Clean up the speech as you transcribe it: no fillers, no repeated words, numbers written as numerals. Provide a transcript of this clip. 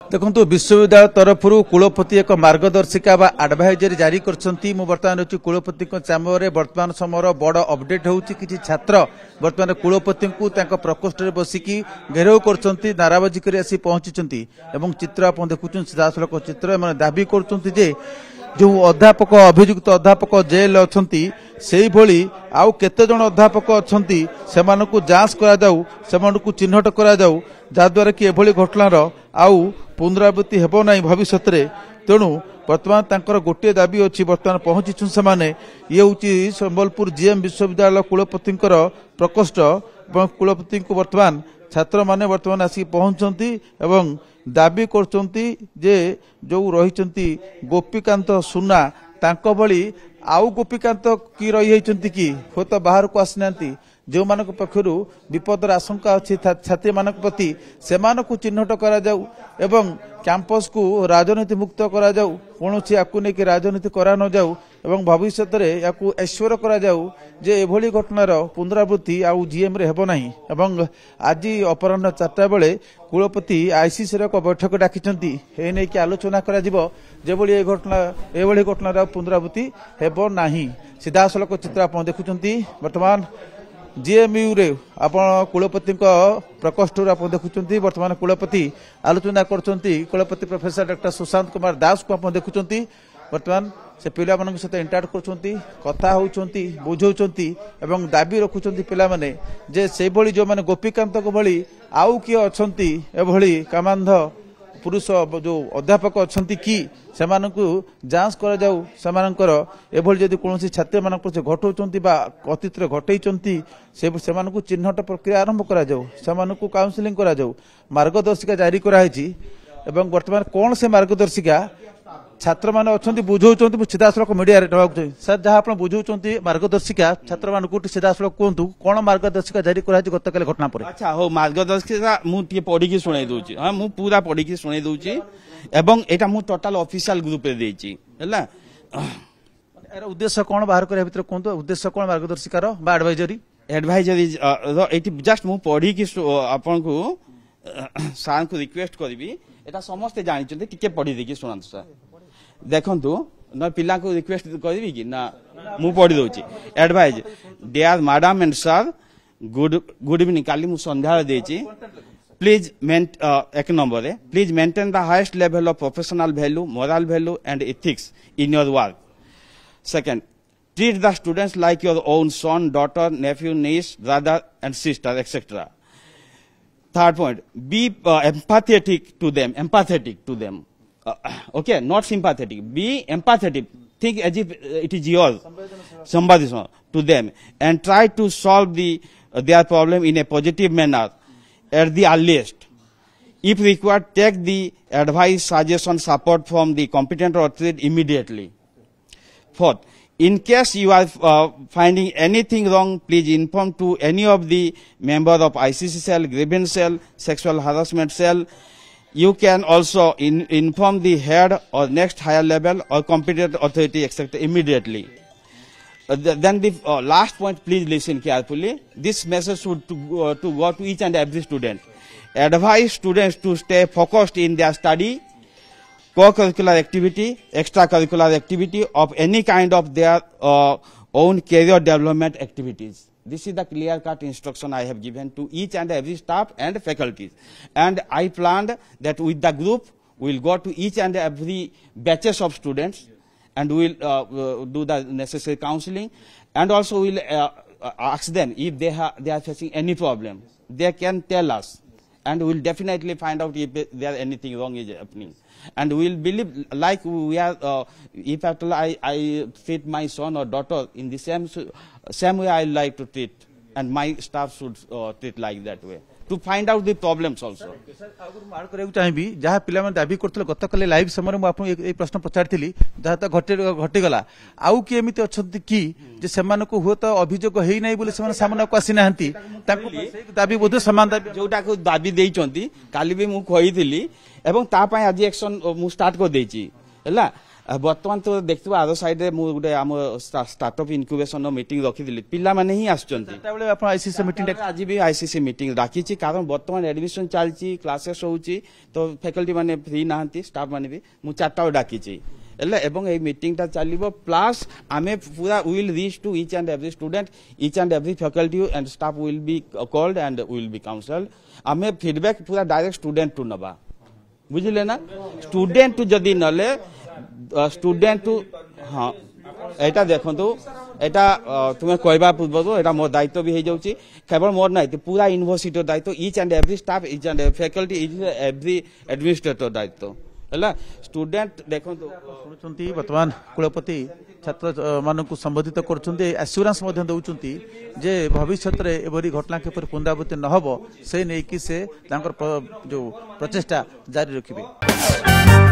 देखो विश्वविद्यालय तरफ कुलपति एक मार्गदर्शिका एडवाइजरी जारी करछंती मु वर्तमान अछि कुलपति चैम्बर रे वर्तमान समय बड़ अपडेट होउछि किछि छात्र वर्तमान कुलपति को तांको प्रकोष्ठ रे बसिकी घेराव करछंती नाराबाजी करी आसी पहुंचीचंती एवं चित्र आपण देखुछन सीधासलख चित्र माने दाबी करछंती जे जो अध्यापक अभियुक्त अध्यापक जेल अछंती सेही भली आउ केते जण अध्यापक अछंती सेमानकु जांच करा जाऊ सेमानकु चिन्हट करा जाऊ जाद्वारा कि एभली घटनार आउ पुनरावृत्ति हेबो नाही भविष्यत रे तेणु वर्तमान तांकर गोटे दाबी अछि वर्तमान पहुंचीछन सेमाने ये होची संबलपुर जीएम विश्वविद्यालय कुलपतिंकर प्रकोष्ठ कुलपति को वर्तमान छात्र माने वर्तमान आसी पहुंचंती एवं दाबी करचंती जे जो रहिचंती गोपीकांत सुना तांको भली आउ गोपीकांत की रही हैचंती कि हो तो बाहर को आसनांती जो मानक पक्षरु विपदर आशंका अछि छात्री मानक प्रति सेमानकु चिन्हट करा जाऊ एवं कैंपस को राजनीति मुक्त करा जाऊ कोनोसी आकु ने कि राजनीति करा न जाऊ एवं भविष्य रे याकु ऐश्वर्य करा जाऊ जे एभली घटनार पुनरावृत्ति आउ जीएम रे हेबो नाही एवं आज अपराह्न 4टा बेले कुलपति आईसीसी रे बैठक डाकिचंती ए नै कि आलोचना करा जिवो जेभली एभली घटनार पुनरावृत्ति हेबो नाही सीधासलख चित्र आपण देखुचंती वर्तमान जीएमयू रे आपण कुलपति प्रकोष्ठ आप देखुं वर्तमान कुलपति आलोचना करछंती कुलपति प्रोफेसर डॉक्टर सुशांत कुमार दास को आप देखुं वर्तमान से पिला मानक सहित इंटरेक्ट करछंती कथा होउछंती बुझौछंती एवं दाबी रखुछंती पिला माने जे से भली जो माने गोपीकांत को भली आउ किए अछंती एभली कामांध पुरुष जो अध्यापक अछंती कि सेमानकु जांच करा जाऊ सेमानकर एभली जदि कोनोसी छात्र मानक पर घटौचंती बा अतीत रे घटैचंती सेमानकु चिन्हट प्रक्रिया आरंभ करा जाऊ सेमानकु काउंसलिंग करा जाऊ मार्गदर्शिका जारी करा हैछि एवं वर्तमान कोन से मार्गदर्शिका छात्र माने अछंती बुझौचंती सीधासलख मीडिया रे डबाक सर जहाँ आप बुझौचंती मार्गदर्शिका छात्र मानकु सीधासलख कोंतु कोन मार्गदर्शिका जारी करा हैछि गतकाल घटना पर अच्छा हो मार्गदर्शिका मु टिके पढी के सुनाई दोछि हां मु पूरा पढी के सुनाई दोछि एवं एटा मु टोटल ऑफिशियल ग्रुप रे देछि हला एरा उद्देश्य कोन बाहर करे भीतर कोंतु उद्देश्य कोन मार्गदर्शिका रो बा एडवाइजरी एटी जस्ट मु पढी के आपन को सार को रिक्वेस्ट करबी एटा समस्त जानि चंती टिके पढी देखि सुनांतु सर देखंतु न पिला को रिक्वेस्ट करबी कि ना मु पढी दोछि advise dear madam and sir good evening काली मु संध्या देछि प्लीज एक नंबर है please maintain the highest level of professional value moral value and ethics in your work second treat the students like your own son daughter nephew niece brother and sister etc third point be empathetic to them okay not sympathetic be empathetic think as if it is yours somebody to them and try to solve their problem in a positive manner at the earliest if required take the advice suggestion support from the competent authority immediately fourth in case you are finding anything wrong please inform to any of the member of ICC cell grievance cell sexual harassment cell you can also inform the head or next higher level or competent authority etc immediately then the last point please listen carefully this message should to go to each and every student advise students to stay focused in their study co-curricular activity extracurricular activity of any kind of their own career development activities this is the clear cut instruction I have given to each and every staff and faculties and I planned that with the group we will go to each and every batches of students and we will do the necessary counseling and also we will ask them if they are facing any problem they can tell us and we will definitely find out if there anything wrong is happening and we will believe like we are if after I treat my son or daughter in the same way I like to treat and my staff should treat like that way to find out the problems also sir आगु मार करे चाहिबी जहा पिला मन दाबी करथले गतकाले live समय मु आपन ए प्रश्न पचारथिली जहा त घटी गला आउ की एमिति अछंती की जे समान को हो त अभियोग हेई नै बोले समान सामना को आसी नाहंती ताको दाबी बोध समान दाबी जोटा को दाबी देइचंती काली भी मु कहिथिली एवं ता पय आज एक्शन मु स्टार्ट कर देछि हला बर्तमान तो देखिए आर साइड रे गोटे आम स्टार्टअप इनक्यूबेशन मीटिंग रखी पिला माने ही आसुचंती आईसीसी मीटिंग आज भी आईसीसी मीटिंग डाकी कारण बर्तमान एडमिशन चलती क्लासेस होची तो फैकल्टी माने फ्री नाहंती स्टाफ माने भी मु 4टा डाकी एवं ए मीटिंग टा चलिबो प्लस आमे पूरा will reach to each and every student each and every faculty and staff will be called and will be counselled आमे फीडबैक पूरा डायरेक्ट स्टूडेंट टू नबा बुझिले ना स्टूडेंट टू जदी नले स्टूडेंट टू हाँ एटा देखंतु एटा तुम्हें कहबा पूर्व एटा मोर दायित्व भी हो जाउची केवल मोर नै पूरा यूनिवर्सिटी दायित्व each and every staff each and faculty each every administrator दायित्व है स्टूडेंट देखंतु शुणुचंती वर्तमान कुलपति छात्र मानक संबोधित करछंती एश्योरेंस मध्ये दउचंती जे भविष्य रे एबरी घटना के पर पुनरावृत्ति न हबो से नै कि से तांकर जो प्रचेष्टा जारी रखिबे।